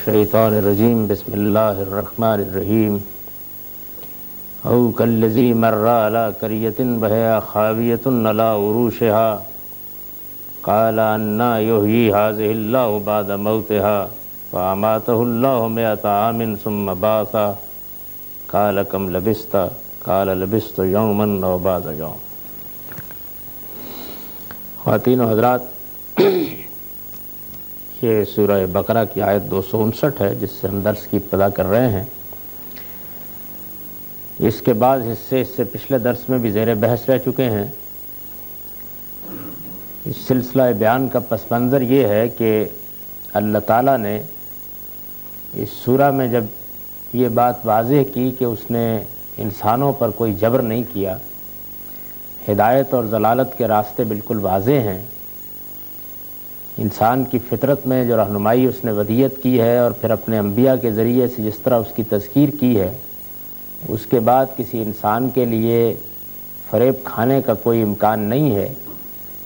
الشیطان الرجیم بسم اللہ الرحمن الرحیم او کالذی مر علی قریۃ وہی خاویۃ علی عروشہا قال انا یحیی ھذہ اللہ بعد موتہا فاماتہ اللہ مئۃ عام ثم بعثہ قال کم لبثت قال لبثت یوما او بعض یوم۔ خواتین و حضرات، یہ سورہ بقرہ کی آیت 259 ہے جس سے ہم درس کی ابتدا کر رہے ہیں۔ اس کے بعد حصے اس سے پچھلے درس میں بھی زیر بحث رہ چکے ہیں۔ اس سلسلہ بیان کا پس منظر یہ ہے کہ اللہ تعالیٰ نے اس سورہ میں جب یہ بات واضح کی کہ اس نے انسانوں پر کوئی جبر نہیں کیا، ہدایت اور ضلالت کے راستے بالکل واضح ہیں، انسان کی فطرت میں جو رہنمائی اس نے ودیت کی ہے اور پھر اپنے انبیاء کے ذریعے سے جس طرح اس کی تذکیر کی ہے، اس کے بعد کسی انسان کے لیے فریب کھانے کا کوئی امکان نہیں ہے۔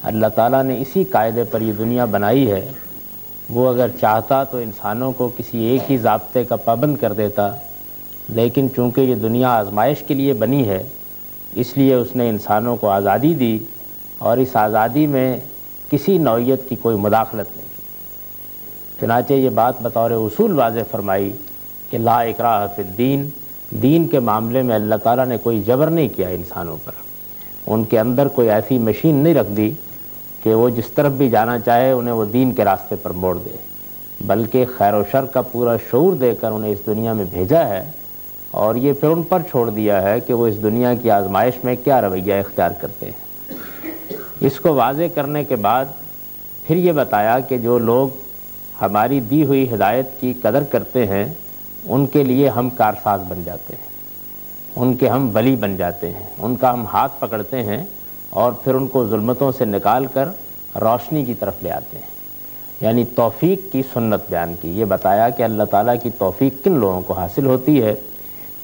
اللہ تعالیٰ نے اسی قاعدے پر یہ دنیا بنائی ہے۔ وہ اگر چاہتا تو انسانوں کو کسی ایک ہی ضابطے کا پابند کر دیتا، لیکن چونکہ یہ دنیا آزمائش کے لیے بنی ہے، اس لیے اس نے انسانوں کو آزادی دی اور اس آزادی میں کسی نوعیت کی کوئی مداخلت نہیں کی۔ چنانچہ یہ بات بطور اصول واضح فرمائی کہ لا اکراہ فی الدین، دین کے معاملے میں اللہ تعالیٰ نے کوئی جبر نہیں کیا انسانوں پر، ان کے اندر کوئی ایسی مشین نہیں رکھ دی کہ وہ جس طرف بھی جانا چاہے انہیں وہ دین کے راستے پر موڑ دے، بلکہ خیر و شر کا پورا شعور دے کر انہیں اس دنیا میں بھیجا ہے، اور یہ پھر ان پر چھوڑ دیا ہے کہ وہ اس دنیا کی آزمائش میں کیا رویہ اختیار کرتے ہیں۔ اس کو واضح کرنے کے بعد پھر یہ بتایا کہ جو لوگ ہماری دی ہوئی ہدایت کی قدر کرتے ہیں ان کے لیے ہم کارساز بن جاتے ہیں، ان کے ہم ولی بن جاتے ہیں، ان کا ہم ہاتھ پکڑتے ہیں اور پھر ان کو ظلمتوں سے نکال کر روشنی کی طرف لے آتے ہیں۔ یعنی توفیق کی سنت بیان کی، یہ بتایا کہ اللہ تعالیٰ کی توفیق کن لوگوں کو حاصل ہوتی ہے۔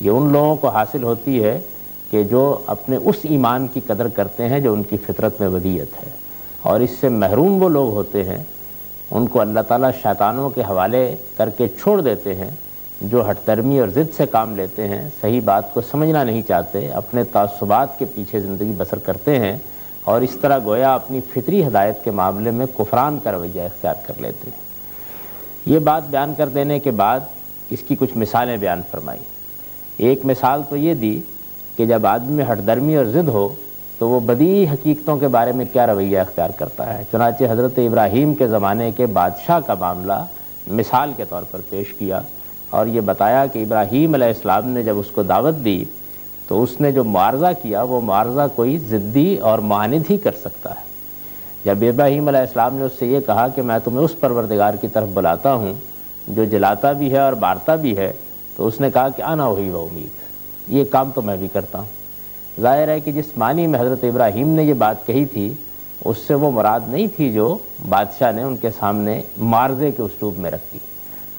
یہ ان لوگوں کو حاصل ہوتی ہے کہ جو اپنے اس ایمان کی قدر کرتے ہیں جو ان کی فطرت میں ودیت ہے، اور اس سے محروم وہ لوگ ہوتے ہیں، ان کو اللہ تعالیٰ شیطانوں کے حوالے کر کے چھوڑ دیتے ہیں، جو ہٹ درمی اور ضد سے کام لیتے ہیں، صحیح بات کو سمجھنا نہیں چاہتے، اپنے تعصبات کے پیچھے زندگی بسر کرتے ہیں، اور اس طرح گویا اپنی فطری ہدایت کے معاملے میں کفران کا رویہ اختیار کر لیتے ہیں۔ یہ بات بیان کر دینے کے بعد اس کی کچھ مثالیں بیان فرمائی۔ ایک مثال تو یہ دی کہ جب آدمی میں ہٹ درمی اور ضد ہو تو وہ بدیہی حقیقتوں کے بارے میں کیا رویہ اختیار کرتا ہے۔ چنانچہ حضرت ابراہیم کے زمانے کے بادشاہ کا معاملہ مثال کے طور پر پیش کیا اور یہ بتایا کہ ابراہیم علیہ السلام نے جب اس کو دعوت دی تو اس نے جو معارضہ کیا وہ معارضہ کوئی ضدی اور معاند ہی کر سکتا ہے۔ جب ابراہیم علیہ السلام نے اس سے یہ کہا کہ میں تمہیں اس پروردگار کی طرف بلاتا ہوں جو جلاتا بھی ہے اور بارتا بھی ہے، تو اس نے کہا کہ انا وہی و امید، یہ کام تو میں بھی کرتا ہوں۔ ظاہر ہے کہ جس معنی میں حضرت ابراہیم نے یہ بات کہی تھی اس سے وہ مراد نہیں تھی جو بادشاہ نے ان کے سامنے معارضے کے اسلوب میں رکھ دی۔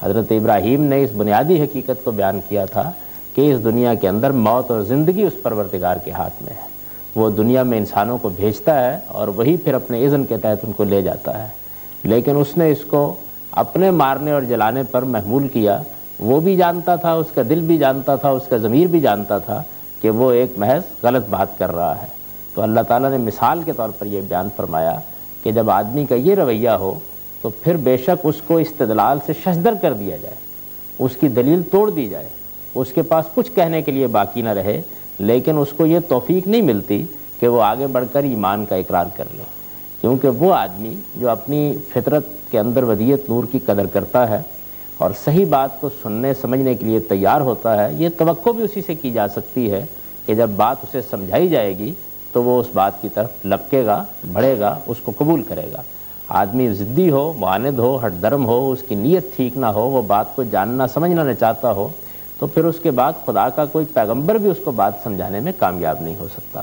حضرت ابراہیم نے اس بنیادی حقیقت کو بیان کیا تھا کہ اس دنیا کے اندر موت اور زندگی اس پروردگار کے ہاتھ میں ہے، وہ دنیا میں انسانوں کو بھیجتا ہے اور وہی پھر اپنے اذن کے تحت ان کو لے جاتا ہے، لیکن اس نے اس کو اپنے مارنے اور جلانے پر محمول کیا۔ وہ بھی جانتا تھا، اس کا دل بھی جانتا تھا، اس کا ضمیر بھی جانتا تھا کہ وہ ایک محض غلط بات کر رہا ہے۔ تو اللہ تعالیٰ نے مثال کے طور پر یہ بیان فرمایا کہ جب آدمی کا یہ رویہ ہو تو پھر بے شک اس کو استدلال سے ششدر کر دیا جائے، اس کی دلیل توڑ دی جائے، اس کے پاس کچھ کہنے کے لیے باقی نہ رہے، لیکن اس کو یہ توفیق نہیں ملتی کہ وہ آگے بڑھ کر ایمان کا اقرار کر لے، کیونکہ وہ آدمی جو اپنی فطرت کے اندر ودیت نور کی قدر کرتا ہے اور صحیح بات کو سننے سمجھنے کے لیے تیار ہوتا ہے، یہ توقع بھی اسی سے کی جا سکتی ہے کہ جب بات اسے سمجھائی جائے گی تو وہ اس بات کی طرف لپکے گا، بڑھے گا، اس کو قبول کرے گا۔ آدمی ضدی ہو، معاند ہو، ہٹ درم ہو، اس کی نیت ٹھیک نہ ہو، وہ بات کو جاننا سمجھنا نہ چاہتا ہو، تو پھر اس کے بعد خدا کا کوئی پیغمبر بھی اس کو بات سمجھانے میں کامیاب نہیں ہو سکتا۔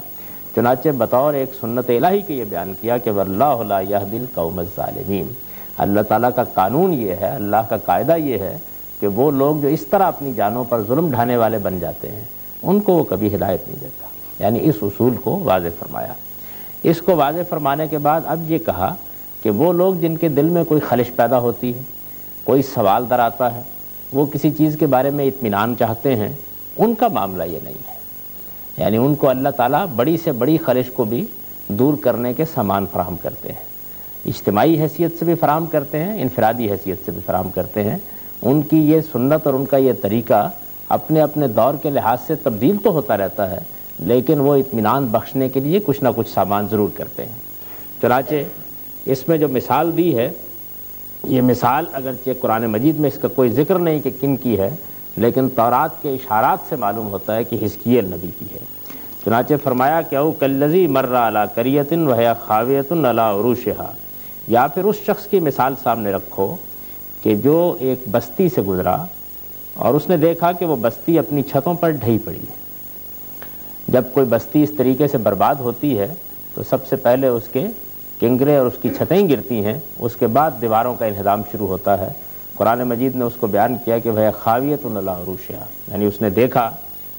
چنانچہ بطور ایک سنت الہی کے یہ بیان کیا کہ واللہ لا یہدی القوم الظالمین، اللہ تعالیٰ کا قانون یہ ہے، اللہ کا قاعدہ یہ ہے کہ وہ لوگ جو اس طرح اپنی جانوں پر ظلم ڈھانے والے بن جاتے ہیں ان کو وہ کبھی ہدایت نہیں دیتا۔ یعنی اس اصول کو واضح فرمایا۔ اس کو واضح فرمانے کے بعد اب یہ کہا کہ وہ لوگ جن کے دل میں کوئی خلش پیدا ہوتی ہے، کوئی سوال در آتا ہے، وہ کسی چیز کے بارے میں اطمینان چاہتے ہیں، ان کا معاملہ یہ نہیں ہے. یعنی ان کو اللہ تعالیٰ بڑی سے بڑی خلش کو بھی دور کرنے کے سامان فراہم کرتے ہیں، اجتماعی حیثیت سے بھی فراہم کرتے ہیں، انفرادی حیثیت سے بھی فراہم کرتے ہیں. ان کی یہ سنت اور ان کا یہ طریقہ اپنے اپنے دور کے لحاظ سے تبدیل تو ہوتا رہتا ہے، لیکن وہ اطمینان بخشنے کے لیے کچھ نہ کچھ سامان ضرور کرتے ہیں. چنانچہ اس میں جو مثال دی ہے، یہ مثال اگرچہ قرآن مجید میں اس کا کوئی ذکر نہیں کہ کن کی ہے، لیکن تورات کے اشارات سے معلوم ہوتا ہے کہ حزقیل نبی کی ہے. چنانچہ فرمایا کہ او کلذی مر علی قریۃ وہی خاویۃ علی عروشہا، یا پھر اس شخص کی مثال سامنے رکھو کہ جو ایک بستی سے گزرا اور اس نے دیکھا کہ وہ بستی اپنی چھتوں پر ڈھئی پڑی ہے. جب کوئی بستی اس طریقے سے برباد ہوتی ہے تو سب سے پہلے اس کے کنگرے اور اس کی چھتیں گرتی ہیں، اس کے بعد دیواروں کا انہدام شروع ہوتا ہے. قرآن مجید نے اس کو بیان کیا کہ وہ خاویۃ علی عروشہا، یعنی اس نے دیکھا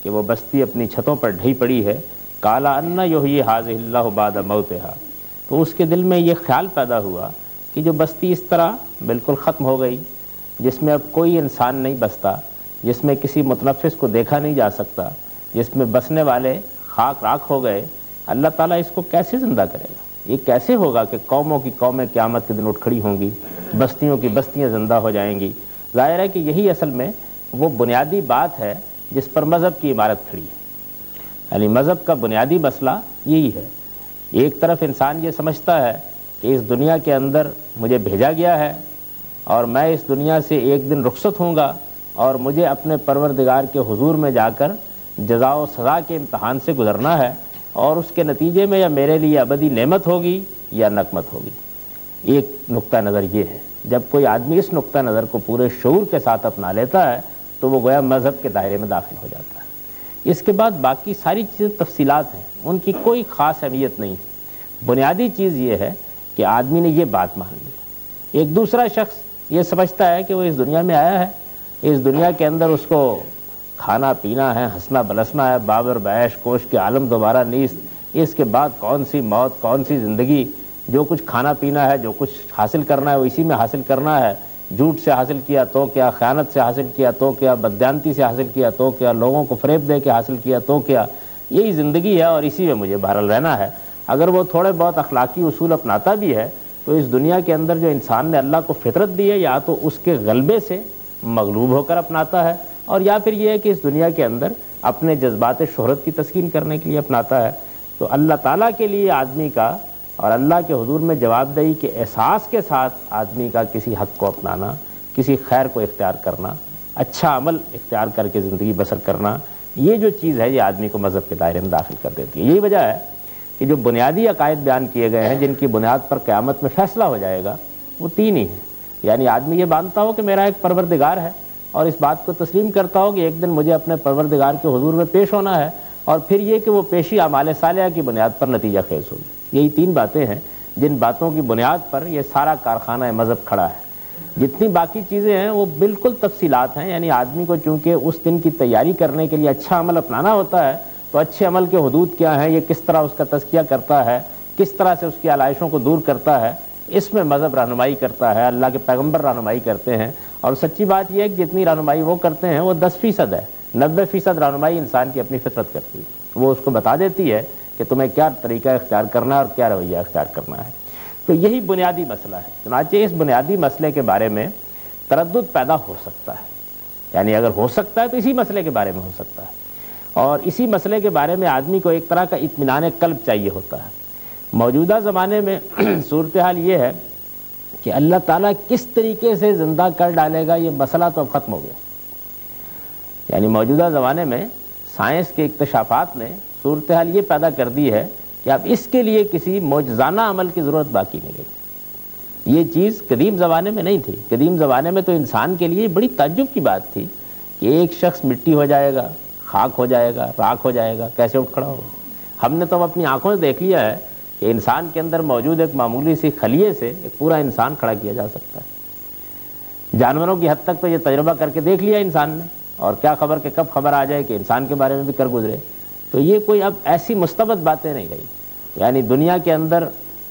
کہ وہ بستی اپنی چھتوں پر ڈھئی پڑی ہے. قال ان یحیی ھذہ اللہ بعد موتہا، تو اس کے دل میں یہ خیال پیدا ہوا کہ جو بستی اس طرح بالکل ختم ہو گئی، جس میں اب کوئی انسان نہیں بستا، جس میں کسی متنفس کو دیکھا نہیں جا سکتا، جس میں بسنے والے خاک راکھ ہو گئے، اللہ تعالیٰ اس کو کیسے زندہ کرے گا؟ یہ کیسے ہوگا کہ قوموں کی قومیں قیامت کے دن اٹھ کھڑی ہوں گی، بستیوں کی بستیاں زندہ ہو جائیں گی؟ ظاہر ہے کہ یہی اصل میں وہ بنیادی بات ہے جس پر مذہب کی عمارت کھڑی ہے. یعنی مذہب کا بنیادی مسئلہ یہی ہے. ایک طرف انسان یہ سمجھتا ہے کہ اس دنیا کے اندر مجھے بھیجا گیا ہے اور میں اس دنیا سے ایک دن رخصت ہوں گا اور مجھے اپنے پروردگار کے حضور میں جا کر جزا و سزا کے امتحان سے گزرنا ہے، اور اس کے نتیجے میں یا میرے لیے ابدی نعمت ہوگی یا نقمت ہوگی. ایک نقطہ نظر یہ ہے. جب کوئی آدمی اس نقطہ نظر کو پورے شعور کے ساتھ اپنا لیتا ہے تو وہ گویا مذہب کے دائرے میں داخل ہو جاتا ہے. اس کے بعد باقی ساری چیزیں تفصیلات ہیں، ان کی کوئی خاص اہمیت نہیں ہے. بنیادی چیز یہ ہے کہ آدمی نے یہ بات مان لی. ایک دوسرا شخص یہ سمجھتا ہے کہ وہ اس دنیا میں آیا ہے، اس دنیا کے اندر اس کو کھانا پینا ہے، ہنسنا بلسنا ہے، بابر بیش کوش کے عالم دوبارہ نیست، اس کے بعد کون سی موت، کون سی زندگی، جو کچھ کھانا پینا ہے، جو کچھ حاصل کرنا ہے وہ اسی میں حاصل کرنا ہے. جھوٹ سے حاصل کیا تو کیا، خیانت سے حاصل کیا تو کیا، بددیانتی سے حاصل کیا تو کیا، لوگوں کو فریب دے کے حاصل کیا تو کیا، یہی زندگی ہے اور اسی میں مجھے بہرحال رہنا ہے. اگر وہ تھوڑے بہت اخلاقی اصول اپناتا بھی ہے تو اس دنیا کے اندر جو انسان نے اللہ کو فطرت دی ہے یا تو اس کے غلبے سے مغلوب ہو کر اپناتا ہے، اور یا پھر یہ ہے کہ اس دنیا کے اندر اپنے جذبات شہرت کی تسکین کرنے کے لیے اپناتا ہے. تو اللہ تعالیٰ کے لیے آدمی کا اور اللہ کے حضور میں جواب دہی کے احساس کے ساتھ آدمی کا کسی حق کو اپنانا، کسی خیر کو اختیار کرنا، اچھا عمل اختیار کر کے زندگی بسر کرنا، یہ جو چیز ہے یہ آدمی کو مذہب کے دائرے میں داخل کر دیتی ہے. یہی وجہ ہے کہ جو بنیادی عقائد بیان کیے گئے ہیں جن کی بنیاد پر قیامت میں فیصلہ ہو جائے گا وہ تین ہی ہیں. یعنی آدمی یہ مانتا ہو کہ میرا ایک پروردگار ہے اور اس بات کو تسلیم کرتا ہو کہ ایک دن مجھے اپنے پروردگار کے حضور میں پیش ہونا ہے، اور پھر یہ کہ وہ پیشی اعمال صالحہ کی بنیاد پر نتیجہ خیز ہوگی. یہی تین باتیں ہیں جن باتوں کی بنیاد پر یہ سارا کارخانہ مذہب کھڑا ہے. جتنی باقی چیزیں ہیں وہ بالکل تفصیلات ہیں. یعنی آدمی کو چونکہ اس دن کی تیاری کرنے کے لیے اچھا عمل اپنانا ہوتا ہے تو اچھے عمل کے حدود کیا ہیں، یہ کس طرح اس کا تزکیہ کرتا ہے، کس طرح سے اس کی علائشوں کو دور کرتا ہے، اس میں مذہب رہنمائی کرتا ہے، اللہ کے پیغمبر رہنمائی کرتے ہیں. اور سچی بات یہ ہے کہ جتنی رہنمائی وہ کرتے ہیں وہ 10% ہے، 90% رہنمائی انسان کی اپنی فطرت کرتی ہے. وہ اس کو بتا دیتی ہے کہ تمہیں کیا طریقہ اختیار کرنا ہے اور کیا رویہ اختیار کرنا ہے. تو یہی بنیادی مسئلہ ہے. چنانچہ اس بنیادی مسئلے کے بارے میں تردد پیدا ہو سکتا ہے. یعنی اگر ہو سکتا ہے تو اسی مسئلے کے بارے میں ہو سکتا ہے، اور اسی مسئلے کے بارے میں آدمی کو ایک طرح کا اطمینان قلب چاہیے ہوتا ہے. موجودہ زمانے میں صورتحال یہ ہے کہ اللہ تعالیٰ کس طریقے سے زندہ کر ڈالے گا یہ مسئلہ تو اب ختم ہو گیا. یعنی موجودہ زمانے میں سائنس کے اکتشافات نے صورتحال یہ پیدا کر دی ہے کہ اب اس کے لیے کسی معجزانہ عمل کی ضرورت باقی نہیں رہی. یہ چیز قدیم زمانے میں نہیں تھی. قدیم زمانے میں تو انسان کے لیے بڑی تعجب کی بات تھی کہ ایک شخص مٹی ہو جائے گا، خاک ہو جائے گا، راکھ ہو جائے گا، کیسے اٹھ کھڑا ہوگا. ہم نے تو اپنی آنکھوں سے دیکھ لیا ہے کہ انسان کے اندر موجود ایک معمولی سی خلیے سے ایک پورا انسان کھڑا کیا جا سکتا ہے. جانوروں کی حد تک تو یہ تجربہ کر کے دیکھ لیا انسان نے، اور کیا خبر کہ کب خبر آ جائے کہ انسان کے بارے میں بھی کر گزرے. تو یہ کوئی اب ایسی مستبد باتیں نہیں رہی. یعنی دنیا کے اندر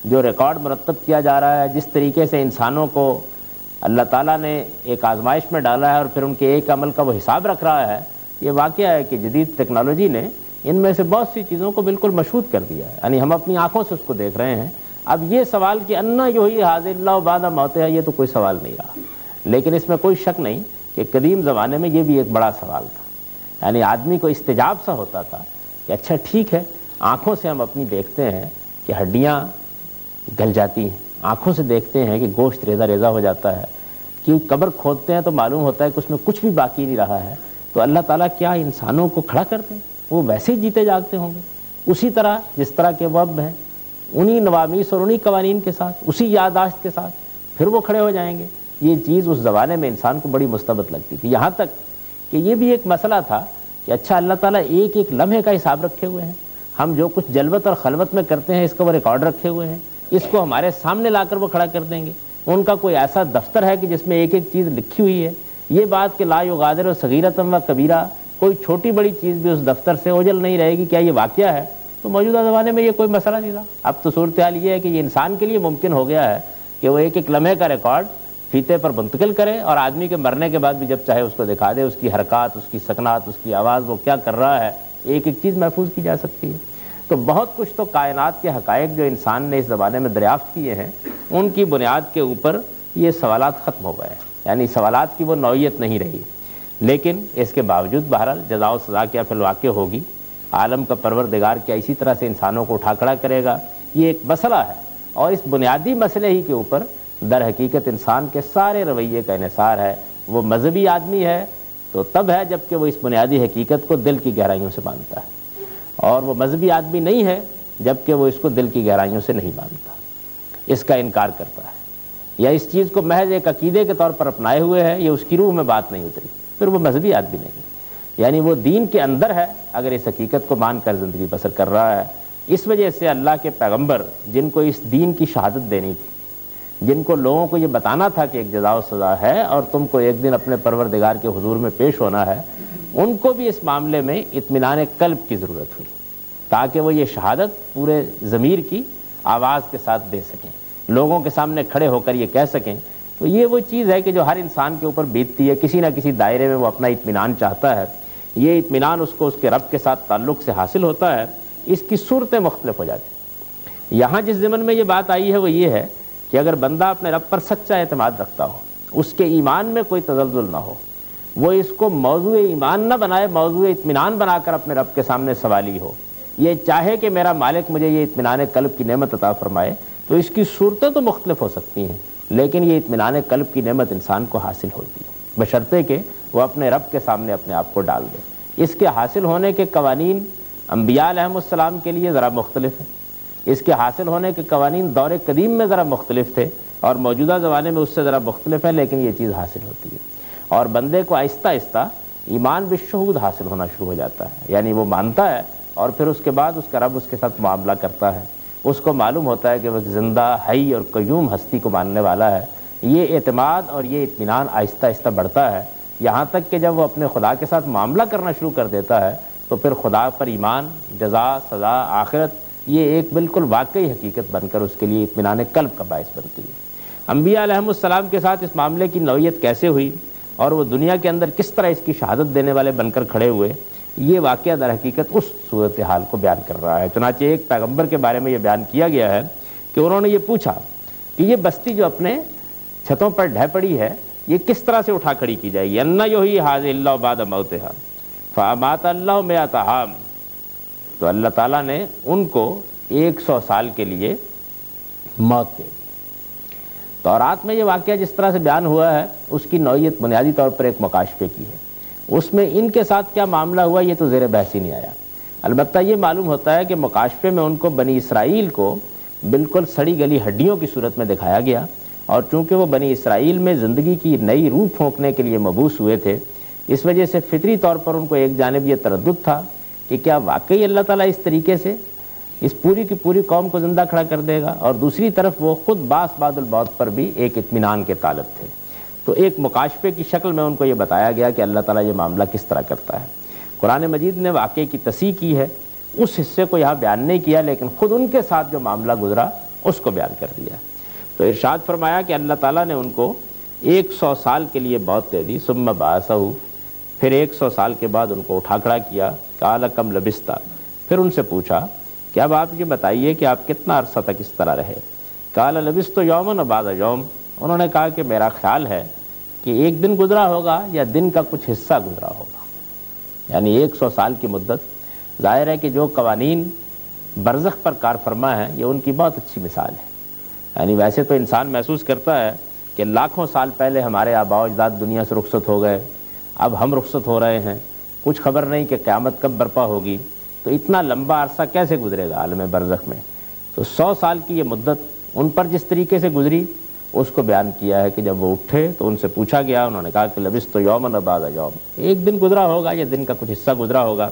جو ریکارڈ مرتب کیا جا رہا ہے، جس طریقے سے انسانوں کو اللہ تعالیٰ نے ایک آزمائش میں ڈالا ہے اور پھر ان کے ایک عمل کا وہ حساب رکھ رہا ہے، یہ واقعہ ہے کہ جدید ٹیکنالوجی نے ان میں سے بہت سی چیزوں کو بالکل مشہود کر دیا ہے، یعنی ہم اپنی آنکھوں سے اس کو دیکھ رہے ہیں۔ اب یہ سوال کہ انا یحیی ھذہ اللہ بعد موتہ، یہ تو کوئی سوال نہیں رہا، لیکن اس میں کوئی شک نہیں کہ قدیم زمانے میں یہ بھی ایک بڑا سوال تھا، یعنی آدمی کو استجاب سا ہوتا تھا کہ اچھا ٹھیک ہے، آنکھوں سے ہم اپنی دیکھتے ہیں کہ ہڈیاں گل جاتی ہیں، آنکھوں سے دیکھتے ہیں کہ گوشت ریزہ ریزہ ہو جاتا ہے، کہ قبر کھودتے ہیں تو معلوم ہوتا ہے کہ اس میں کچھ بھی باقی نہیں رہا ہے، تو اللہ تعالیٰ کیا انسانوں کو کھڑا کر دیں؟ وہ ویسے ہی جیتے جاگتے ہوں گے اسی طرح جس طرح کہ وہ اب ہیں، انہی نوامیس اور انہی قوانین کے ساتھ، اسی یادداشت کے ساتھ پھر وہ کھڑے ہو جائیں گے۔ یہ چیز اس زمانے میں انسان کو بڑی مستبد لگتی تھی، یہاں تک کہ یہ بھی ایک مسئلہ تھا کہ اچھا اللہ تعالیٰ ایک ایک لمحے کا حساب رکھے ہوئے ہیں، ہم جو کچھ جلوت اور خلوت میں کرتے ہیں اس کا وہ ریکارڈ رکھے ہوئے ہیں، اس کو ہمارے سامنے لا کر وہ کھڑا کر دیں گے۔ ان کا کوئی ایسا دفتر ہے کہ جس میں ایک ایک چیز لکھی ہوئی ہے، یہ بات کہ لا یغادر صغیرۃ و کبیرہ، کوئی چھوٹی بڑی چیز بھی اس دفتر سے اوجھل نہیں رہے گی، کیا یہ واقعہ ہے؟ تو موجودہ زمانے میں یہ کوئی مسئلہ نہیں تھا۔ اب تو صورتحال یہ ہے کہ یہ انسان کے لیے ممکن ہو گیا ہے کہ وہ ایک ایک لمحے کا ریکارڈ فیتے پر منتقل کرے اور آدمی کے مرنے کے بعد بھی جب چاہے اس کو دکھا دے، اس کی حرکات، اس کی سکنات، اس کی آواز، وہ کیا کر رہا ہے، ایک ایک چیز محفوظ کی جا سکتی ہے۔ تو بہت کچھ تو کائنات کے حقائق جو انسان نے اس زمانے میں دریافت کیے ہیں، ان کی بنیاد کے اوپر یہ سوالات ختم ہو گئے، یعنی سوالات کی وہ نوعیت نہیں رہی۔ لیکن اس کے باوجود بہرحال جزا و سزا کیا فی الواقع ہوگی، عالم کا پروردگار کیا اسی طرح سے انسانوں کو اٹھا کھڑا کرے گا، یہ ایک مسئلہ ہے، اور اس بنیادی مسئلے ہی کے اوپر در حقیقت انسان کے سارے رویے کا انحصار ہے۔ وہ مذہبی آدمی ہے تو تب ہے جب کہ وہ اس بنیادی حقیقت کو دل کی گہرائیوں سے مانتا ہے، اور وہ مذہبی آدمی نہیں ہے جب کہ وہ اس کو دل کی گہرائیوں سے نہیں مانتا، اس کا انکار کرتا ہے، یا اس چیز کو محض ایک عقیدے کے طور پر اپنائے ہوئے ہے، یہ اس کی روح میں بات نہیں اتری، پھر وہ مذہبی آدمی نہیں ہے، یعنی وہ دین کے اندر ہے اگر اس حقیقت کو مان کر زندگی بسر کر رہا ہے۔ اس وجہ سے اللہ کے پیغمبر جن کو اس دین کی شہادت دینی تھی، جن کو لوگوں کو یہ بتانا تھا کہ ایک جزا و سزا ہے اور تم کو ایک دن اپنے پروردگار کے حضور میں پیش ہونا ہے، ان کو بھی اس معاملے میں اطمینان قلب کی ضرورت ہوئی تاکہ وہ یہ شہادت پورے ضمیر کی آواز کے ساتھ دے سکیں، لوگوں کے سامنے کھڑے ہو کر یہ کہہ سکیں۔ تو یہ وہ چیز ہے کہ جو ہر انسان کے اوپر بیتتی ہے، کسی نہ کسی دائرے میں وہ اپنا اطمینان چاہتا ہے، یہ اطمینان اس کو اس کے رب کے ساتھ تعلق سے حاصل ہوتا ہے، اس کی صورتیں مختلف ہو جاتی ہیں۔ یہاں جس ضمن میں یہ بات آئی ہے وہ یہ ہے کہ اگر بندہ اپنے رب پر سچا اعتماد رکھتا ہو، اس کے ایمان میں کوئی تزلزل نہ ہو، وہ اس کو موضوع ایمان نہ بنائے، موضوع اطمینان بنا کر اپنے رب کے سامنے سوالی ہو، یہ چاہے کہ میرا مالک مجھے یہ اطمینان قلب کی نعمت عطا فرمائے، تو اس کی صورتیں تو مختلف ہو سکتی ہیں، لیکن یہ اطمینان قلب کی نعمت انسان کو حاصل ہوتی ہے بشرطے کہ وہ اپنے رب کے سامنے اپنے آپ کو ڈال دے۔ اس کے حاصل ہونے کے قوانین انبیاء علیہم السلام کے لیے ذرا مختلف ہیں، اس کے حاصل ہونے کے قوانین دور قدیم میں ذرا مختلف تھے اور موجودہ زمانے میں اس سے ذرا مختلف ہے، لیکن یہ چیز حاصل ہوتی ہے، اور بندے کو آہستہ آہستہ ایمان بالشہود حاصل ہونا شروع ہو جاتا ہے، یعنی وہ مانتا ہے اور پھر اس کے بعد اس کا رب اس کے ساتھ معاملہ کرتا ہے، اس کو معلوم ہوتا ہے کہ وہ ایک زندہ حی اور قیوم ہستی کو ماننے والا ہے۔ یہ اعتماد اور یہ اطمینان آہستہ آہستہ بڑھتا ہے، یہاں تک کہ جب وہ اپنے خدا کے ساتھ معاملہ کرنا شروع کر دیتا ہے تو پھر خدا پر ایمان، جزا، سزا، آخرت، یہ ایک بالکل واقعی حقیقت بن کر اس کے لیے اطمینان قلب کا باعث بنتی ہے۔ انبیاء علیہم السلام کے ساتھ اس معاملے کی نوعیت کیسے ہوئی اور وہ دنیا کے اندر کس طرح اس کی شہادت دینے والے بن کر کھڑے ہوئے، یہ واقعہ در حقیقت اس صورتحال کو بیان کر رہا ہے۔ چنانچہ ایک پیغمبر کے بارے میں یہ بیان کیا گیا ہے کہ انہوں نے یہ پوچھا کہ یہ بستی جو اپنے چھتوں پر ڈھہ پڑی ہے یہ کس طرح سے اٹھا کھڑی کی جائے گی؟ انا یحیی ھذہ اللہ بعد موتہا فامات اللہ مئۃ عام، تو اللہ تعالیٰ نے ان کو 100 سال کے لیے موت دے دی۔ تورات میں یہ واقعہ جس طرح سے بیان ہوا ہے اس کی نوعیت بنیادی طور پر ایک مکاشفے کی ہے، اس میں ان کے ساتھ کیا معاملہ ہوا یہ تو زیر بحث ہی نہیں آیا، البتہ یہ معلوم ہوتا ہے کہ مکاشفے میں ان کو بنی اسرائیل کو بالکل سڑی گلی ہڈیوں کی صورت میں دکھایا گیا، اور چونکہ وہ بنی اسرائیل میں زندگی کی نئی روح پھونکنے کے لیے مبعوث ہوئے تھے، اس وجہ سے فطری طور پر ان کو ایک جانب یہ تردد تھا کہ کیا واقعی اللہ تعالیٰ اس طریقے سے اس پوری کی پوری قوم کو زندہ کھڑا کر دے گا، اور دوسری طرف وہ خود باس بعد الموت پر بھی ایک اطمینان کے طالب تھے۔ تو ایک مکاشفے کی شکل میں ان کو یہ بتایا گیا کہ اللہ تعالیٰ یہ معاملہ کس طرح کرتا ہے۔ قرآن مجید نے واقعے کی تصحیح کی ہے، اس حصے کو یہاں بیان نہیں کیا، لیکن خود ان کے ساتھ جو معاملہ گزرا اس کو بیان کر دیا۔ تو ارشاد فرمایا کہ اللہ تعالیٰ نے ان کو 100 سال کے لیے موت دے دی. ثم بعثہ، پھر 100 سال کے بعد ان کو اٹھا کھڑا کیا. قال کم لبثت، پھر ان سے پوچھا کہ اب آپ یہ بتائیے کہ آپ کتنا عرصہ تک اس طرح رہے. قال لبثت یوما بعد یوم، انہوں نے کہا کہ میرا خیال ہے کہ ایک دن گزرا ہوگا یا دن کا کچھ حصہ گزرا ہوگا. یعنی 100 سال کی مدت. ظاہر ہے کہ جو قوانین برزخ پر کار فرما ہیں یہ ان کی بہت اچھی مثال ہے. یعنی ویسے تو انسان محسوس کرتا ہے کہ لاکھوں سال پہلے ہمارے آباء و اجداد دنیا سے رخصت ہو گئے، اب ہم رخصت ہو رہے ہیں، کچھ خبر نہیں کہ قیامت کب برپا ہوگی، تو اتنا لمبا عرصہ کیسے گزرے گا عالم برزخ میں. تو 100 سال کی یہ مدت ان پر جس طریقے سے گزری اس کو بیان کیا ہے کہ جب وہ اٹھے تو ان سے پوچھا گیا، انہوں نے کہا کہ لبثت یوما بعد یوم، ایک دن گزرا ہوگا یا دن کا کچھ حصہ گزرا ہوگا.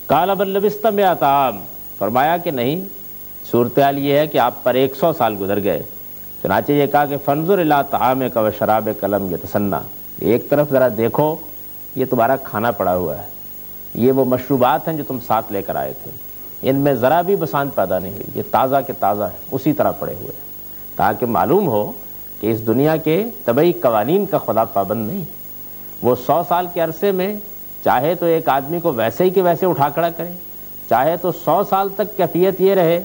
قال بل لبثت 100 عام، فرمایا کہ نہیں، صورتحال یہ ہے کہ آپ پر 100 سال گزر گئے. چنانچہ یہ کہا کہ فانظر الی طعامک و شرابک لم یتسنى، ایک طرف ذرا دیکھو یہ تمہارا کھانا پڑا ہوا ہے، یہ وہ مشروبات ہیں جو تم ساتھ لے کر آئے تھے، ان میں ذرا بھی بسانت پیدا نہیں ہوئی، یہ تازہ کے تازہ ہے، اسی طرح پڑے ہوئے ہیں، تاکہ معلوم ہو کہ اس دنیا کے طبعی قوانین کا خدا پابند نہیں ہے. وہ 100 سال کے عرصے میں چاہے تو ایک آدمی کو ویسے ہی کہ ویسے اٹھا کھڑا کرے، چاہے تو 100 سال تک کیفیت یہ رہے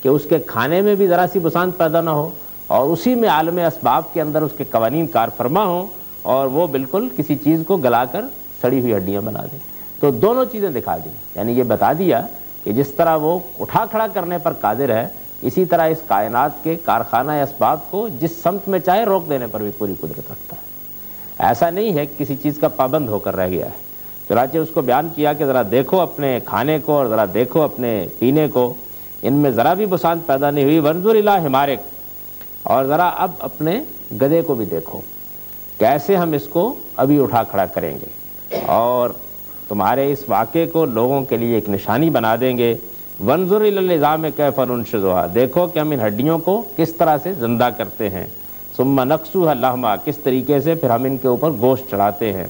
کہ اس کے کھانے میں بھی ذرا سی بسانت پیدا نہ ہو، اور اسی میں عالم اسباب کے اندر اس کے قوانین کار فرما ہوں، اور وہ بالکل کسی چیز کو گلا کر سڑی ہوئی ہڈیاں بنا دے. تو دونوں چیزیں دکھا دی، یعنی یہ بتا دیا کہ جس طرح وہ اٹھا کھڑا کرنے پر قادر ہے، اسی طرح اس کائنات کے کارخانہ اسباب کو جس سمت میں چاہے روک دینے پر بھی پوری قدرت رکھتا ہے. ایسا نہیں ہے کہ کسی چیز کا پابند ہو کر رہ گیا ہے. چنانچہ اس کو بیان کیا کہ ذرا دیکھو اپنے کھانے کو اور ذرا دیکھو اپنے پینے کو، ان میں ذرا بھی بسانت پیدا نہیں ہوئی. وانظر الی حمارک، اور ذرا اب اپنے گدھے کو بھی دیکھو، کیسے ہم اس کو ابھی اٹھا کھڑا کریں گے اور تمہارے اس واقعے کو لوگوں کے لیے ایک نشانی بنا دیں گے. وانظر الی العظام کیف ننشزها، دیکھو کہ ہم ان ہڈیوں کو کس طرح سے زندہ کرتے ہیں. ثم نکسوها لحما، کس طریقے سے پھر ہم ان کے اوپر گوشت چڑھاتے ہیں.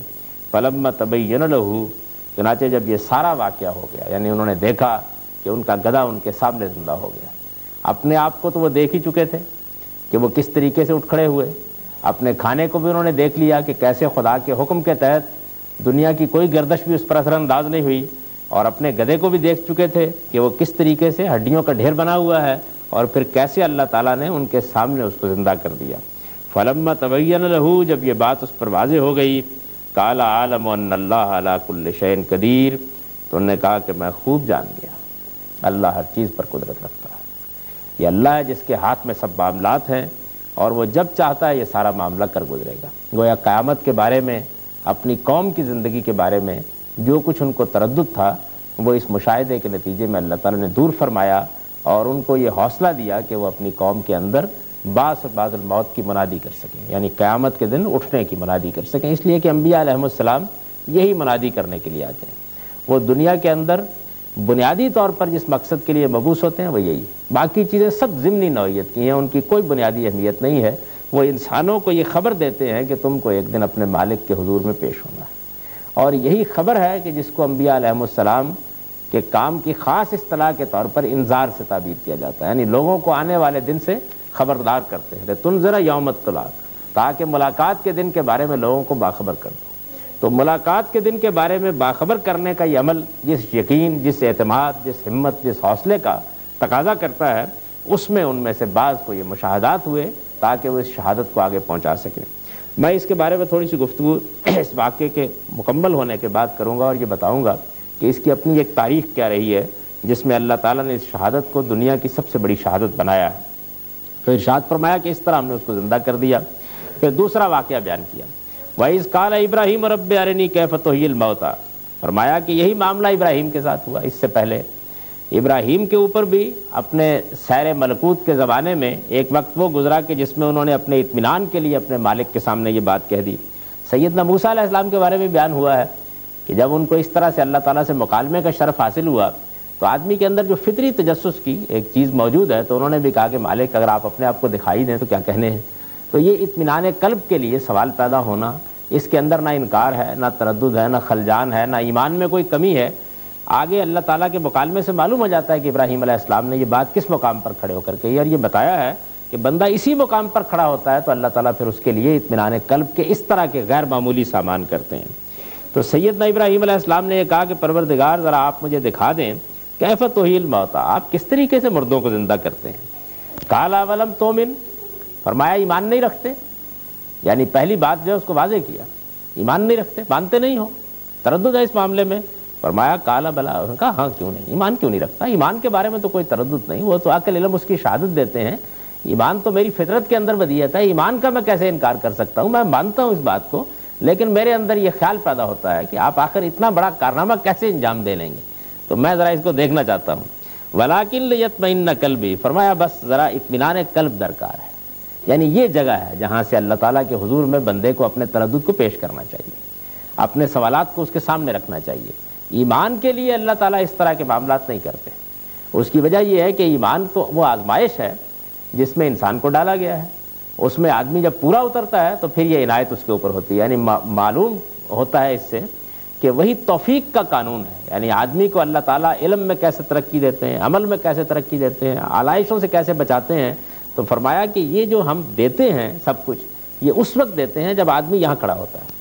فلما تبین له، چنانچہ جب یہ سارا واقعہ ہو گیا، یعنی انہوں نے دیکھا کہ ان کا گدھا ان کے سامنے زندہ ہو گیا. اپنے آپ کو تو وہ دیکھ ہی چکے تھے کہ وہ کس طریقے سے اٹھ کھڑے ہوئے، اپنے کھانے کو بھی انہوں نے دیکھ لیا کہ کیسے خدا کے حکم کے تحت دنیا کی کوئی گردش بھی اس پر اثر انداز نہیں ہوئی، اور اپنے گدھے کو بھی دیکھ چکے تھے کہ وہ کس طریقے سے ہڈیوں کا ڈھیر بنا ہوا ہے، اور پھر کیسے اللہ تعالیٰ نے ان کے سامنے اس کو زندہ کر دیا. فلما تبین له، جب یہ بات اس پر واضح ہو گئی، قال اعلم ان اللہ علی کل شیء قدیر، تو انہوں نے کہا کہ میں خوب جان گیا اللہ ہر چیز پر قدرت رکھتا ہے. یہ اللہ ہے جس کے ہاتھ میں سب معاملات ہیں، اور وہ جب چاہتا ہے یہ سارا معاملہ کر گزرے گا. گویا قیامت کے بارے میں، اپنی قوم کی زندگی کے بارے میں جو کچھ ان کو تردد تھا، وہ اس مشاہدے کے نتیجے میں اللہ تعالیٰ نے دور فرمایا، اور ان کو یہ حوصلہ دیا کہ وہ اپنی قوم کے اندر بعد الموت کی منادی کر سکیں، یعنی قیامت کے دن اٹھنے کی منادی کر سکیں. اس لیے کہ انبیاء علیہ السلام یہی منادی کرنے کے لیے آتے ہیں. وہ دنیا کے اندر بنیادی طور پر جس مقصد کے لیے مبعوث ہوتے ہیں وہ یہی ہے. باقی چیزیں سب ضمنی نوعیت کی ہیں، ان کی کوئی بنیادی اہمیت نہیں ہے. وہ انسانوں کو یہ خبر دیتے ہیں کہ تم کو ایک دن اپنے مالک کے حضور میں پیش ہونا ہے، اور یہی خبر ہے کہ جس کو انبیاء علیہ السلام کے کام کی خاص اصطلاح کے طور پر انذار سے تعبیر کیا جاتا ہے، یعنی لوگوں کو آنے والے دن سے خبردار کرتے ہیں. تنذر یوم الطلاق، تاکہ ملاقات کے دن کے بارے میں لوگوں کو باخبر کر دو. تو ملاقات کے دن کے بارے میں باخبر کرنے کا یہ عمل جس یقین، جس اعتماد، جس ہمت، جس حوصلے کا تقاضا کرتا ہے، اس میں ان میں سے بعض کو یہ مشاہدات ہوئے تاکہ وہ اس شہادت کو آگے پہنچا سکیں. میں اس کے بارے میں تھوڑی سی گفتگو اس واقعے کے مکمل ہونے کے بعد کروں گا، اور یہ بتاؤں گا کہ اس کی اپنی ایک تاریخ کیا رہی ہے جس میں اللہ تعالیٰ نے اس شہادت کو دنیا کی سب سے بڑی شہادت بنایا ہے. تو ارشاد فرمایا کہ اس طرح ہم نے اس کو زندہ کر دیا. پھر دوسرا واقعہ بیان کیا، وَإِذْ قَالَ إِبْرَاهِيمُ رَبِّ أَرِنِي كَيْفَ تُحْيِي الْمَوْتَى، فرمایا کہ یہی معاملہ ابراہیم کے ساتھ ہوا. اس سے پہلے ابراہیم کے اوپر بھی اپنے سیر ملکوت کے زمانے میں ایک وقت وہ گزرا کہ جس میں انہوں نے اپنے اطمینان کے لیے اپنے مالک کے سامنے یہ بات کہہ دی. سیدنا موسیٰ علیہ السلام کے بارے میں بیان ہوا ہے کہ جب ان کو اس طرح سے اللہ تعالیٰ سے مکالمے کا شرف حاصل ہوا تو آدمی کے اندر جو فطری تجسس کی ایک چیز موجود ہے، تو انہوں نے بھی کہا کہ مالک اگر آپ اپنے آپ کو دکھائی دیں تو کیا کہنے ہیں. تو یہ اطمینان قلب کے لیے سوال پیدا ہونا، اس کے اندر نہ انکار ہے، نہ تردد ہے، نہ خلجان ہے، نہ ایمان میں کوئی کمی ہے. آگے اللہ تعالیٰ کے مکالمے سے معلوم ہو جاتا ہے کہ ابراہیم علیہ السلام نے یہ بات کس مقام پر کھڑے ہو کر کے اور یہ بتایا ہے کہ کہ بندہ اسی مقام پر کھڑا ہوتا ہے تو اللہ تعالیٰ پھر اس کے لیے اطمینان قلب کے اس طرح کے غیر معمولی سامان کرتے ہیں۔ تو سیدنا ابراہیم علیہ السلام نے یہ کہا کہ پروردگار ذرا آپ مجھے دکھا دیں کیف تحیی الموتی، آپ کس طریقے سے مردوں کو زندہ کرتے ہیں۔ قال اولم تؤمن، فرمایا ایمان نہیں رکھتے، یعنی پہلی بات جو ہے اس کو واضح کیا، ایمان نہیں رکھتے، مانتے نہیں ہو، تردد ہے اس معاملے میں۔ فرمایا قال بلا، انہوں نے کہا ہاں کیوں نہیں، ایمان کیوں نہیں رکھتا، ایمان کے بارے میں تو کوئی تردد نہیں، وہ تو عقل علم اس کی شہادت دیتے ہیں، ایمان تو میری فطرت کے اندر ودیعت ہے، ایمان کا میں کیسے انکار کر سکتا ہوں، میں مانتا ہوں اس بات کو، لیکن میرے اندر یہ خیال پیدا ہوتا ہے کہ آپ آخر اتنا بڑا کارنامہ کیسے انجام دے لیں گے، تو میں ذرا اس کو دیکھنا چاہتا ہوں۔ ولیکن لیطمئن قلبی، فرمایا بس ذرا اطمینان قلب درکار ہے، یعنی یہ جگہ ہے جہاں سے اللہ تعالیٰ کے حضور میں بندے کو اپنے تردد کو پیش کرنا چاہیے، اپنے سوالات کو اس کے سامنے رکھنا چاہیے۔ ایمان کے لیے اللہ تعالیٰ اس طرح کے معاملات نہیں کرتے، اس کی وجہ یہ ہے کہ ایمان تو وہ آزمائش ہے جس میں انسان کو ڈالا گیا ہے، اس میں آدمی جب پورا اترتا ہے تو پھر یہ عنایت اس کے اوپر ہوتی ہے، یعنی معلوم ہوتا ہے اس سے کہ وہی توفیق کا قانون ہے، یعنی آدمی کو اللہ تعالیٰ علم میں کیسے ترقی دیتے ہیں، عمل میں کیسے ترقی دیتے ہیں، آلائشوں سے کیسے بچاتے ہیں۔ تو فرمایا کہ یہ جو ہم دیتے ہیں سب کچھ، یہ اس وقت دیتے ہیں جب آدمی یہاں کھڑا ہوتا ہے،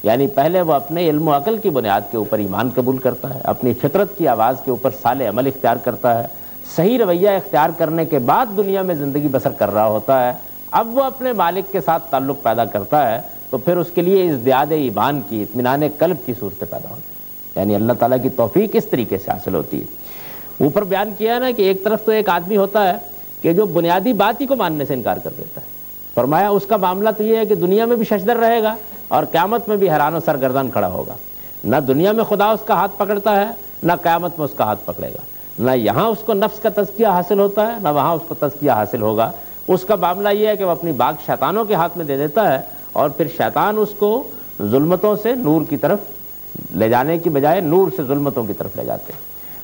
یعنی پہلے وہ اپنے علم و عقل کی بنیاد کے اوپر ایمان قبول کرتا ہے، اپنی فطرت کی آواز کے اوپر صالح عمل اختیار کرتا ہے، صحیح رویہ اختیار کرنے کے بعد دنیا میں زندگی بسر کر رہا ہوتا ہے، اب وہ اپنے مالک کے ساتھ تعلق پیدا کرتا ہے تو پھر اس کے لیے ازدیاد ایمان کی، اطمینان قلب کی صورتیں پیدا ہوتی ہیں، یعنی اللہ تعالیٰ کی توفیق اس طریقے سے حاصل ہوتی ہے۔ اوپر بیان کیا نا کہ ایک طرف تو ایک آدمی ہوتا ہے کہ جو بنیادی بات ہی کو ماننے سے انکار کر دیتا ہے، فرمایا اس کا معاملہ تو یہ ہے کہ دنیا میں بھی ششدر رہے گا اور قیامت میں بھی حیران و سرگردان کھڑا ہوگا، نہ دنیا میں خدا اس کا ہاتھ پکڑتا ہے نہ قیامت میں اس کا ہاتھ پکڑے گا، نہ یہاں اس کو نفس کا تزکیہ حاصل ہوتا ہے نہ وہاں اس کو تزکیہ حاصل ہوگا۔ اس کا معاملہ یہ ہے کہ وہ اپنی باغ شیطانوں کے ہاتھ میں دے دیتا ہے اور پھر شیطان اس کو ظلمتوں سے نور کی طرف لے جانے کی بجائے نور سے ظلمتوں کی طرف لے جاتے ہیں،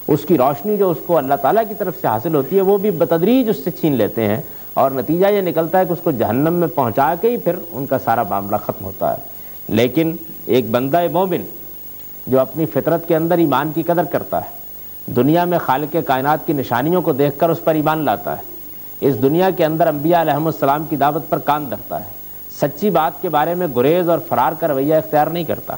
اس کی روشنی جو اس کو اللہ تعالیٰ کی طرف سے حاصل ہوتی ہے وہ بھی بتدریج اس سے چھین لیتے ہیں، اور نتیجہ یہ نکلتا ہے کہ اس کو جہنم میں پہنچا کے ہی پھر ان کا سارا معاملہ ختم ہوتا ہے۔ لیکن ایک بندہ مومن جو اپنی فطرت کے اندر ایمان کی قدر کرتا ہے، دنیا میں خالق کائنات کی نشانیوں کو دیکھ کر اس پر ایمان لاتا ہے، اس دنیا کے اندر انبیاء علیہم السلام کی دعوت پر کان دھرتا ہے، سچی بات کے بارے میں گریز اور فرار کا رویہ اختیار نہیں کرتا،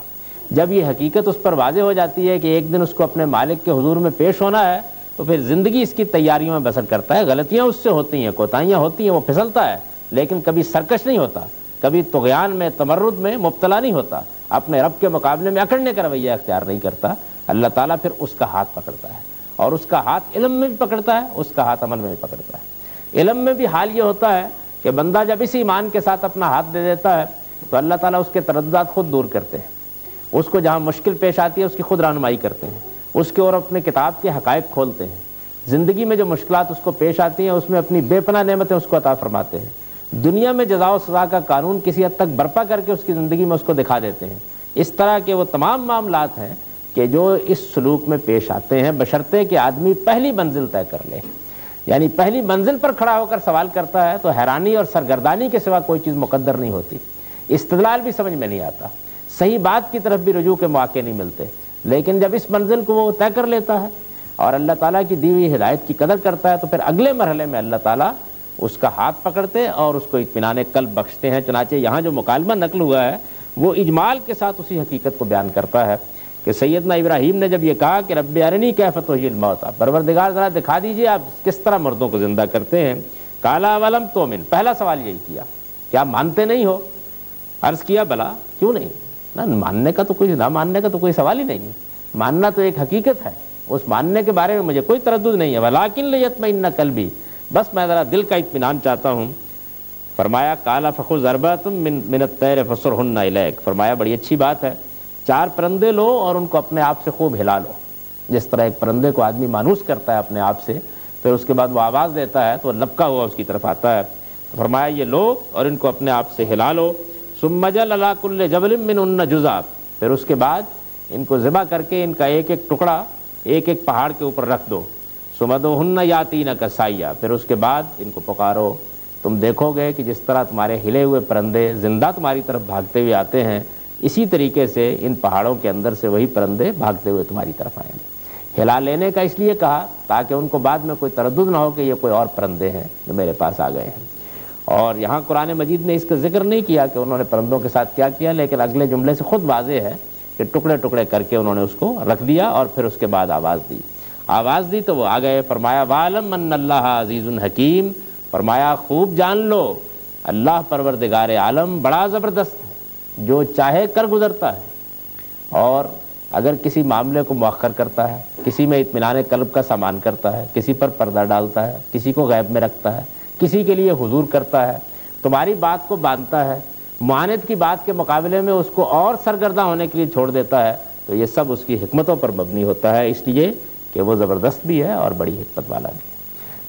جب یہ حقیقت اس پر واضح ہو جاتی ہے کہ ایک دن اس کو اپنے مالک کے حضور میں پیش ہونا ہے تو پھر زندگی اس کی تیاریوں میں بسر کرتا ہے، غلطیاں اس سے ہوتی ہیں، کوتاہیاں ہوتی ہیں، وہ پھسلتا ہے لیکن کبھی سرکش نہیں ہوتا، کبھی طغیان میں تمرد میں مبتلا نہیں ہوتا، اپنے رب کے مقابلے میں اکڑنے کا رویہ اختیار نہیں کرتا، اللہ تعالیٰ پھر اس کا ہاتھ پکڑتا ہے، اور اس کا ہاتھ علم میں بھی پکڑتا ہے، اس کا ہاتھ عمل میں بھی پکڑتا ہے۔ علم میں بھی حال یہ ہوتا ہے کہ بندہ جب اس ایمان کے ساتھ اپنا ہاتھ دے دیتا ہے تو اللہ تعالیٰ اس کے ترددات خود دور کرتے ہیں، اس کو جہاں مشکل پیش آتی ہے اس کی خود رہنمائی کرتے ہیں، اس کے اور اپنے کتاب کے حقائق کھولتے ہیں، زندگی میں جو مشکلات اس کو پیش آتی ہیں اس میں اپنی بے پناہ نعمتیں اس کو عطا فرماتے ہیں، دنیا میں جزا و سزا کا قانون کسی حد تک برپا کر کے اس کی زندگی میں اس کو دکھا دیتے ہیں۔ اس طرح کے وہ تمام معاملات ہیں کہ جو اس سلوک میں پیش آتے ہیں بشرطے کہ آدمی پہلی منزل طے کر لے، یعنی پہلی منزل پر کھڑا ہو کر سوال کرتا ہے تو حیرانی اور سرگردانی کے سوا کوئی چیز مقدر نہیں ہوتی، استدلال بھی سمجھ میں نہیں آتا، صحیح بات کی طرف بھی رجوع کے مواقع نہیں ملتے، لیکن جب اس منزل کو وہ طے کر لیتا ہے اور اللہ تعالیٰ کی دی ہوئی ہدایت کی قدر کرتا ہے تو پھر اگلے مرحلے میں اللہ تعالیٰ اس کا ہاتھ پکڑتے اور اس کو اطمینان قلب بخشتے ہیں۔ چنانچہ یہاں جو مکالمہ نقل ہوا ہے وہ اجمال کے ساتھ اسی حقیقت کو بیان کرتا ہے کہ سیدنا ابراہیم نے جب یہ کہا کہ رب ارنی کیف تحیی الموتی، پروردگار ذرا دکھا دیجئے آپ کس طرح مردوں کو زندہ کرتے ہیں۔ قال اولم تؤمن، پہلا سوال یہی کیا، کیا مانتے نہیں ہو؟ عرض کیا بلا، کیوں نہیں، نہ ماننے کا تو کوئی سوال ہی نہیں ہے، ماننا تو ایک حقیقت ہے، اس ماننے کے بارے میں مجھے کوئی تردد نہیں ہے، ولیکن لیطمئن قلبی، بس میں ذرا دل کا اطمینان چاہتا ہوں۔ فرمایا قال فخذ اربعۃ من الطیر فصرہن الیک، فرمایا بڑی اچھی بات ہے، 4 پرندے لو اور ان کو اپنے آپ سے خوب ہلا لو، جس طرح ایک پرندے کو آدمی مانوس کرتا ہے اپنے آپ سے، پھر اس کے بعد وہ آواز دیتا ہے تو لپکا ہوا اس کی طرف آتا ہے، تو فرمایا یہ لو اور ان کو اپنے آپ سے ہلا لو، ثم اجعل علی کل جبل منہن جزءا، پھر اس کے بعد ان کو ذبح کر کے ان کا ایک ایک ٹکڑا ایک ایک پہاڑ کے اوپر رکھ دو، ثم ادعوہن یاتینک سعیا، پھر اس کے بعد ان کو پکارو، تم دیکھو گے کہ جس طرح تمہارے ہلے ہوئے پرندے زندہ تمہاری طرف بھاگتے ہوئے آتے ہیں اسی طریقے سے ان پہاڑوں کے اندر سے وہی پرندے بھاگتے ہوئے تمہاری طرف آئیں گے۔ ہلا لینے کا اس لیے کہا تاکہ ان کو بعد میں کوئی تردد نہ ہو کہ یہ کوئی اور پرندے ہیں جو میرے پاس آ گئے ہیں۔ اور یہاں قرآن مجید نے اس کا ذکر نہیں کیا کہ انہوں نے پرندوں کے ساتھ کیا کیا، لیکن اگلے جملے سے خود واضح ہے کہ ٹکڑے ٹکڑے کر کے انہوں نے اس کو رکھ دیا اور پھر اس کے بعد آواز دی تو وہ آ گئے۔ فرمایا وَعَلَمْ أَنَّ اللَّهَ عَزِيزٌ حَكِيمٌ، فرمایا خوب جان لو اللہ پروردگار عالم بڑا زبردست ہے، جو چاہے کر گزرتا ہے، اور اگر کسی معاملے کو مؤخر کرتا ہے، کسی میں اطمینان قلب کا سامان کرتا ہے، کسی پر پردہ ڈالتا ہے، کسی کو غیب میں رکھتا ہے، کسی کے لیے حضور کرتا ہے، تمہاری بات کو باندھتا ہے، معاند کی بات کے مقابلے میں اس کو اور سرگرداں ہونے کے لیے چھوڑ دیتا ہے، تو یہ سب اس کی حکمتوں پر مبنی ہوتا ہے، اس لیے کہ وہ زبردست بھی ہے اور بڑی حکمت والا بھی ہے۔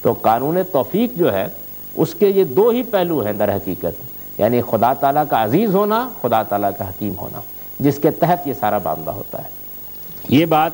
تو قانون توفیق جو ہے اس کے یہ دو ہی پہلو ہیں در حقیقت، یعنی خدا تعالیٰ کا عزیز ہونا، خدا تعالیٰ کا حکیم ہونا، جس کے تحت یہ سارا معاملہ ہوتا ہے۔ یہ بات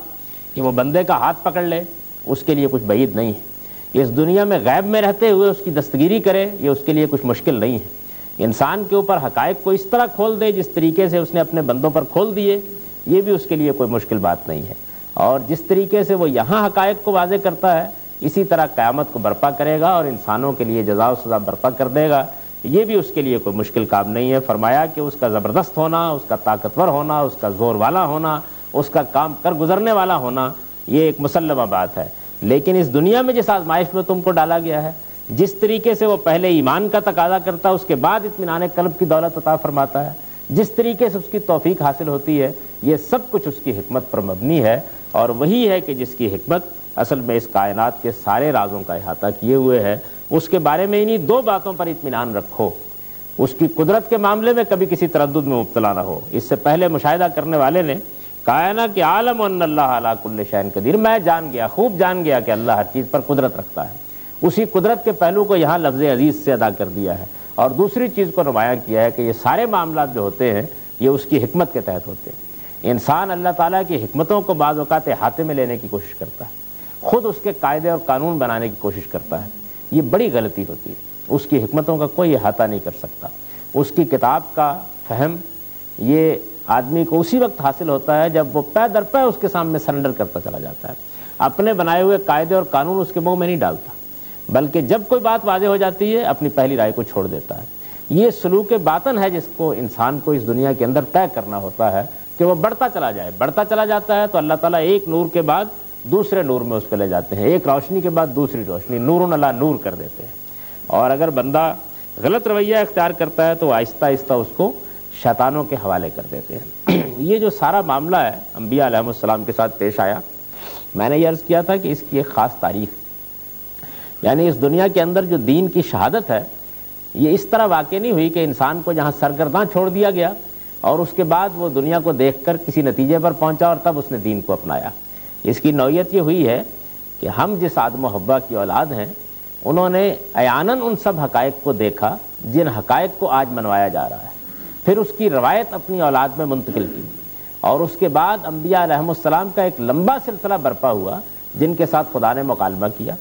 کہ وہ بندے کا ہاتھ پکڑ لے اس کے لیے کچھ بعید نہیں ہے، اس دنیا میں غیب میں رہتے ہوئے اس کی دستگیری کرے یہ اس کے لیے کچھ مشکل نہیں ہے، انسان کے اوپر حقائق کو اس طرح کھول دے جس طریقے سے اس نے اپنے بندوں پر کھول دیے، یہ بھی اس کے لیے کوئی مشکل بات نہیں ہے، اور جس طریقے سے وہ یہاں حقائق کو واضح کرتا ہے اسی طرح قیامت کو برپا کرے گا اور انسانوں کے لیے جزا و سزا برپا کر دے گا، یہ بھی اس کے لیے کوئی مشکل کام نہیں ہے۔ فرمایا کہ اس کا زبردست ہونا، اس کا طاقتور ہونا، اس کا زور والا ہونا، اس کا کام کر گزرنے والا ہونا، یہ ایک مسلمہ بات ہے، لیکن اس دنیا میں جس آزمائش میں تم کو ڈالا گیا ہے، جس طریقے سے وہ پہلے ایمان کا تقاضا کرتا ہے اس کے بعد اطمینان قلب کی دولت عطا فرماتا ہے، جس طریقے سے اس کی توفیق حاصل ہوتی ہے، یہ سب کچھ اس کی حکمت پر مبنی ہے، اور وہی ہے کہ جس کی حکمت اصل میں اس کائنات کے سارے رازوں کا احاطہ کیے ہوئے ہے۔ اس کے بارے میں انہی دو باتوں پر اطمینان رکھو، اس کی قدرت کے معاملے میں کبھی کسی تردد میں مبتلا نہ ہو۔ اس سے پہلے مشاہدہ کرنے والے نے کہا ہے نا کہ عالم ان اللہ علی کل شیء قدیر، میں جان گیا، خوب جان گیا کہ اللہ ہر چیز پر قدرت رکھتا ہے، اسی قدرت کے پہلو کو یہاں لفظ عزیز سے ادا کر دیا ہے، اور دوسری چیز کو نمایاں کیا ہے کہ یہ سارے معاملات جو ہوتے ہیں یہ اس کی حکمت کے تحت ہوتے ہیں۔ انسان اللہ تعالیٰ کی حکمتوں کو بعض اوقات احاطے میں لینے کی کوشش کرتا ہے، خود اس کے قاعدے اور قانون بنانے کی کوشش کرتا ہے، یہ بڑی غلطی ہوتی ہے، اس کی حکمتوں کا کوئی احاطہ نہیں کر سکتا۔ اس کی کتاب کا فہم یہ آدمی کو اسی وقت حاصل ہوتا ہے جب وہ پے در پے اس کے سامنے سرنڈر کرتا چلا جاتا ہے، اپنے بنائے ہوئے قاعدے اور قانون اس کے منہ میں نہیں ڈالتا، بلکہ جب کوئی بات واضح ہو جاتی ہے اپنی پہلی رائے کو چھوڑ دیتا ہے۔ یہ سلوک باطن ہے جس کو انسان کو اس دنیا کے اندر طے کرنا ہوتا ہے کہ وہ بڑھتا چلا جائے، بڑھتا چلا جاتا ہے تو اللہ تعالیٰ ایک نور کے بعد دوسرے نور میں اس کو لے جاتے ہیں، ایک روشنی کے بعد دوسری روشنی، نور علی نور کر دیتے ہیں، اور اگر بندہ غلط رویہ اختیار کرتا ہے تو آہستہ آہستہ اس کو شیطانوں کے حوالے کر دیتے ہیں۔ یہ جو سارا معاملہ ہے انبیاء علیہ السلام کے ساتھ پیش آیا، میں نے یہ عرض کیا تھا کہ اس کی ایک خاص تاریخ، یعنی اس دنیا کے اندر جو دین کی شہادت ہے یہ اس طرح واقع نہیں ہوئی کہ انسان کو جہاں سرگرداں چھوڑ دیا گیا اور اس کے بعد وہ دنیا کو دیکھ کر کسی نتیجے پر پہنچا اور تب اس نے دین کو اپنایا۔ اس کی نوعیت یہ ہوئی ہے کہ ہم جس آدم و حوا کی اولاد ہیں انہوں نے عیاناً ان سب حقائق کو دیکھا جن حقائق کو آج منوایا جا رہا ہے، پھر اس کی روایت اپنی اولاد میں منتقل کی، اور اس کے بعد انبیاء علیہ السلام کا ایک لمبا سلسلہ برپا ہوا جن کے ساتھ خدا نے مکالمہ کیا،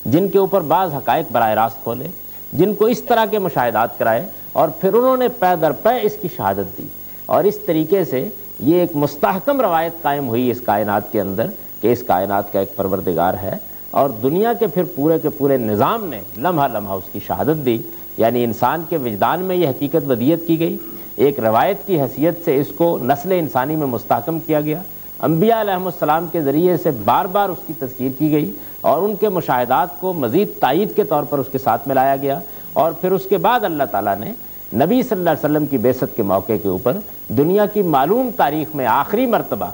جن کے اوپر بعض حقائق براہ راست کھولے، جن کو اس طرح کے مشاہدات کرائے، اور پھر انہوں نے پے در پے اس کی شہادت دی، اور اس طریقے سے یہ ایک مستحکم روایت قائم ہوئی اس کائنات کے اندر کہ اس کائنات کا ایک پروردگار ہے، اور دنیا کے پھر پورے کے پورے نظام نے لمحہ لمحہ اس کی شہادت دی، یعنی انسان کے وجدان میں یہ حقیقت ودیت کی گئی، ایک روایت کی حیثیت سے اس کو نسل انسانی میں مستحکم کیا گیا، انبیاء علیہ السلام کے ذریعے سے بار بار اس کی تذکیر کی گئی، اور ان کے مشاہدات کو مزید تائید کے طور پر اس کے ساتھ ملایا گیا، اور پھر اس کے بعد اللہ تعالیٰ نے نبی صلی اللہ علیہ وسلم کی بعثت کے موقع کے اوپر دنیا کی معلوم تاریخ میں آخری مرتبہ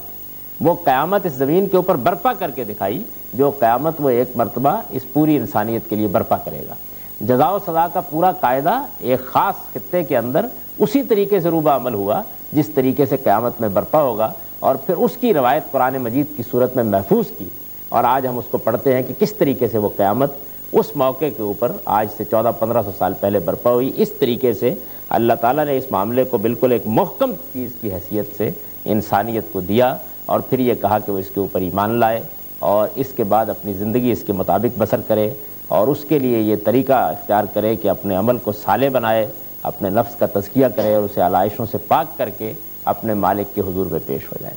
وہ قیامت اس زمین کے اوپر برپا کر کے دکھائی، جو قیامت وہ ایک مرتبہ اس پوری انسانیت کے لیے برپا کرے گا۔ جزا و سزا کا پورا قاعدہ ایک خاص خطے کے اندر اسی طریقے سے روبہ عمل ہوا جس طریقے سے قیامت میں برپا ہوگا، اور پھر اس کی روایت قرآن مجید کی صورت میں محفوظ کی، اور آج ہم اس کو پڑھتے ہیں کہ کس طریقے سے وہ قیامت اس موقع کے اوپر آج سے 1400-1500 سال پہلے برپا ہوئی۔ اس طریقے سے اللہ تعالیٰ نے اس معاملے کو بالکل ایک محکم چیز کی حیثیت سے انسانیت کو دیا، اور پھر یہ کہا کہ وہ اس کے اوپر ایمان لائے اور اس کے بعد اپنی زندگی اس کے مطابق بسر کرے، اور اس کے لیے یہ طریقہ اختیار کرے کہ اپنے عمل کو صالح بنائے، اپنے نفس کا تزکیہ کرے اور اسے علائشوں سے پاک کر کے اپنے مالک کے حضور میں پیش ہو جائے۔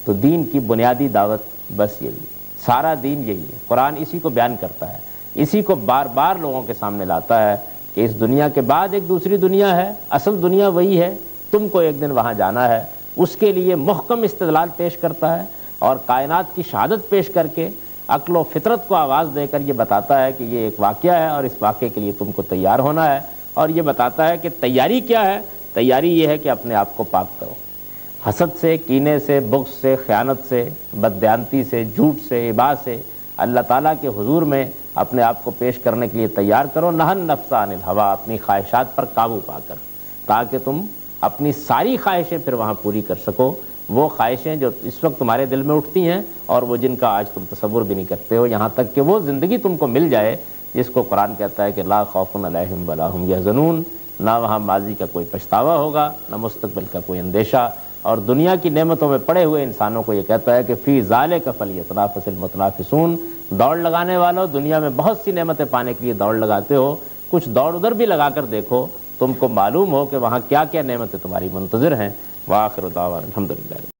تو دین کی بنیادی دعوت بس یہی ہے، سارا دین یہی ہے، قرآن اسی کو بیان کرتا ہے، اسی کو بار بار لوگوں کے سامنے لاتا ہے کہ اس دنیا کے بعد ایک دوسری دنیا ہے، اصل دنیا وہی ہے، تم کو ایک دن وہاں جانا ہے، اس کے لیے محکم استدلال پیش کرتا ہے اور کائنات کی شہادت پیش کر کے عقل و فطرت کو آواز دے کر یہ بتاتا ہے کہ یہ ایک واقعہ ہے اور اس واقعے کے لیے تم کو تیار ہونا ہے، اور یہ بتاتا ہے کہ تیاری کیا ہے۔ تیاری یہ ہے کہ اپنے آپ کو پاک کرو، حسد سے، کینے سے، بغض سے، خیانت سے، بددیانتی سے، جھوٹ سے، اباء سے اللہ تعالیٰ کے حضور میں اپنے آپ کو پیش کرنے کے لیے تیار کرو، نہن نفس عن الہویٰ، اپنی خواہشات پر قابو پا کر، تاکہ تم اپنی ساری خواہشیں پھر وہاں پوری کر سکو، وہ خواہشیں جو اس وقت تمہارے دل میں اٹھتی ہیں اور وہ جن کا آج تم تصور بھی نہیں کرتے ہو، یہاں تک کہ وہ زندگی تم کو مل جائے جس کو قرآن کہتا ہے کہ لا خوف علیہم ولا هم یحزنون، نہ وہاں ماضی کا کوئی پچھتاوا ہوگا، نہ مستقبل کا کوئی اندیشہ، اور دنیا کی نعمتوں میں پڑے ہوئے انسانوں کو یہ کہتا ہے کہ فی ذالک فلیتنافس المتنافسون، دوڑ لگانے والوں، دنیا میں بہت سی نعمتیں پانے کے لیے دوڑ لگاتے ہو، کچھ دوڑ ادھر بھی لگا کر دیکھو، تم کو معلوم ہو کہ وہاں کیا کیا نعمتیں تمہاری منتظر ہیں۔ وآخر دعوانا الحمدللہ۔